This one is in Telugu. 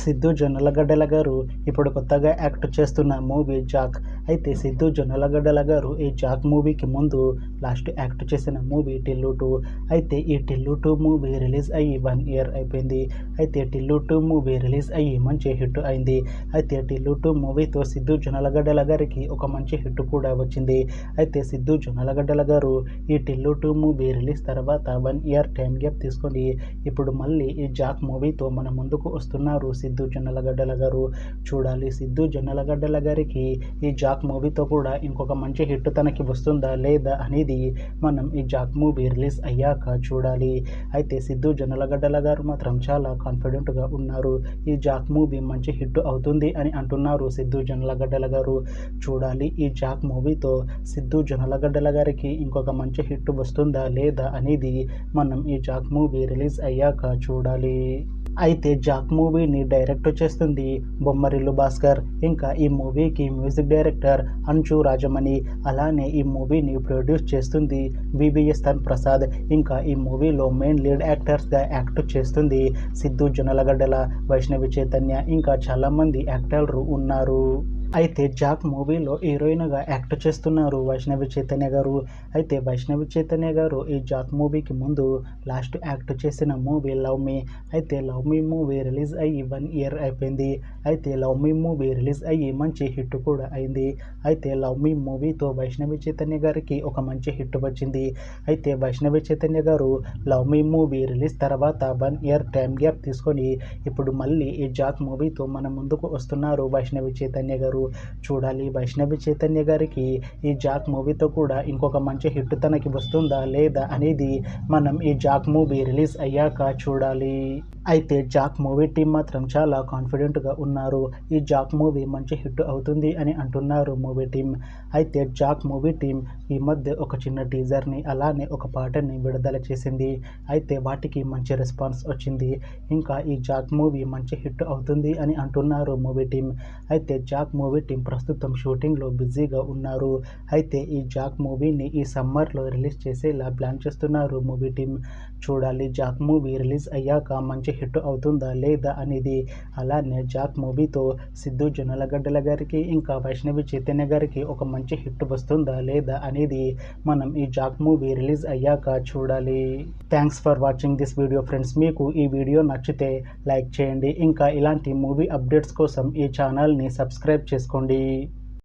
సిద్ధు జొన్నలగడ్డల గారు ఇప్పుడు కొత్తగా యాక్ట్ చేస్తున్న మూవీ జాక్. అయితే సిద్ధు జొన్నలగడ్డల గారు ఈ జాక్ మూవీకి ముందు లాస్ట్ యాక్ట్ చేసిన మూవీ టిల్లు 2. అయితే ఈ టిల్లు 2 మూవీ రిలీజ్ అయ్యి 1 ఇయర్ అయిపోయింది. అయితే టిల్లు 2 మూవీ రిలీజ్ అయ్యి మంచి హిట్ అయింది. అయితే టిల్లు 2 మూవీతో సిద్ధు జొన్నలగడ్డల గారికి ఒక మంచి హిట్ కూడా వచ్చింది. అయితే సిద్ధు జొన్నలగడ్డల గారు ఈ టిల్లు 2 మూవీ రిలీజ్ తర్వాత 1 ఇయర్ టైం గ్యాప్ తీసుకొని ఇప్పుడు మళ్ళీ ఈ జాక్ మూవీతో మన ముందుకు వస్తున్నారు సిద్ధు జొన్నలగడ్డల గారు. చూడాలి సిద్ధు జొన్నలగడ్డల గారికి ఈ జాక్ మూవీతో కూడా ఇంకొక మంచి హిట్ తనకి వస్తుందా లేదా అనేది మనం ఈ జాక్ మూవీ రిలీజ్ అయ్యాక చూడాలి. అయితే సిద్ధు జొన్నలగడ్డల గారు మాత్రం చాలా కాన్ఫిడెంట్గా ఉన్నారు. ఈ జాక్ మూవీ మంచి హిట్ అవుతుంది అని అంటున్నారు సిద్ధు జొన్నలగడ్డల గారు. చూడాలి ఈ జాక్ మూవీతో సిద్ధు జొన్నలగడ్డల గారికి ఇంకొక మంచి హిట్ వస్తుందా లేదా అనేది మనం ఈ జాక్ మూవీ రిలీజ్ అయ్యాక చూడాలి. అయితే జాక్ మూవీని డైరెక్ట్ చేస్తుంది బొమ్మరిల్లు భాస్కర్. ఇంకా ఈ మూవీకి మ్యూజిక్ డైరెక్టర్ అంచు రాజమణి. అలానే ఈ మూవీని ప్రొడ్యూస్ చేస్తుంది వివిఎస్ తన్ ప్రసాద్. ఇంకా ఈ మూవీలో మెయిన్ లీడ్ యాక్టర్స్గా యాక్ట్ చేస్తుంది సిద్ధు జొన్నలగడ్డల, వైష్ణవి చైతన్య, ఇంకా చాలామంది యాక్టర్లు ఉన్నారు. అయితే జాక్ మూవీలో హీరోయిన్గా యాక్ట్ చేస్తున్నారు వైష్ణవి చైతన్య గారు. అయితే వైష్ణవి చైతన్య గారు ఈ జాక్ మూవీకి ముందు లాస్ట్ యాక్ట్ చేసిన మూవీ లవ్ మీ. అయితే లవ్ మీ మూవీ రిలీజ్ అయ్యి 1 ఇయర్ అయిపోయింది. అయితే లవ్ మీ మూవీ రిలీజ్ అయ్యి మంచి హిట్ కూడా అయింది. అయితే లవ్ మీ మూవీతో వైష్ణవి చైతన్య గారికి ఒక మంచి హిట్ వచ్చింది. అయితే వైష్ణవి చైతన్య గారు లవ్ మీ మూవీ రిలీజ్ తర్వాత 1 ఇయర్ టైం గ్యాప్ తీసుకొని ఇప్పుడు మళ్ళీ ఈ జాక్ మూవీతో మన ముందుకు వస్తున్నారు వైష్ణవి చైతన్య గారు. చూడాలి వైష్ణవి చైతన్య గారికి ఈ జాక్ మూవీతో కూడా ఇంకొక మంచి హిట్ తనకి వస్తుందా లేదా అనేది మనం ఈ జాక్ మూవీ రిలీజ్ అయ్యాక చూడాలి. అయితే జాక్ మూవీ టీం మాత్రం చాలా కాన్ఫిడెంట్గా ఉన్నారు. ఈ జాక్ మూవీ మంచి హిట్ అవుతుంది అని అంటున్నారు మూవీ టీం. అయితే జాక్ మూవీ టీం ఈ మధ్య ఒక చిన్న టీజర్ని అలానే ఒక పాటని విడుదల చేసింది. అయితే వాటికి మంచి రెస్పాన్స్ వచ్చింది. ఇంకా ఈ జాక్ మూవీ మంచి హిట్ అవుతుంది అని అంటున్నారు మూవీ టీం. అయితే జాక్ మూవీ టీం ప్రస్తుతం షూటింగ్లో బిజీగా ఉన్నారు. అయితే ఈ జాక్ మూవీని ఈ సమ్మర్లో రిలీజ్ చేసేలా ప్లాన్ చేస్తున్నారు మూవీ టీం. చూడాలి జాక్ మూవీ రిలీజ్ అయ్యాక మంచి హిట్ అవుతుందా లేదా అనేది. అలానే జాక్ మూవీతో సిద్ధు జొన్నలగడ్డల గారికి ఇంకా వైష్ణవి చైతన్య గారికి ఒక మంచి హిట్ వస్తుందా లేదా అనేది మనం ఈ జాక్ మూవీ రిలీజ్ అయ్యాక చూడాలి. Thanks for watching this video friends. మీకు ఈ వీడియో నచ్చితే లైక్ చేయండి. ఇంకా ఇలాంటి మూవీ అప్డేట్స్ కోసం ఈ ఛానల్ని సబ్స్క్రైబ్ చేసుకోండి.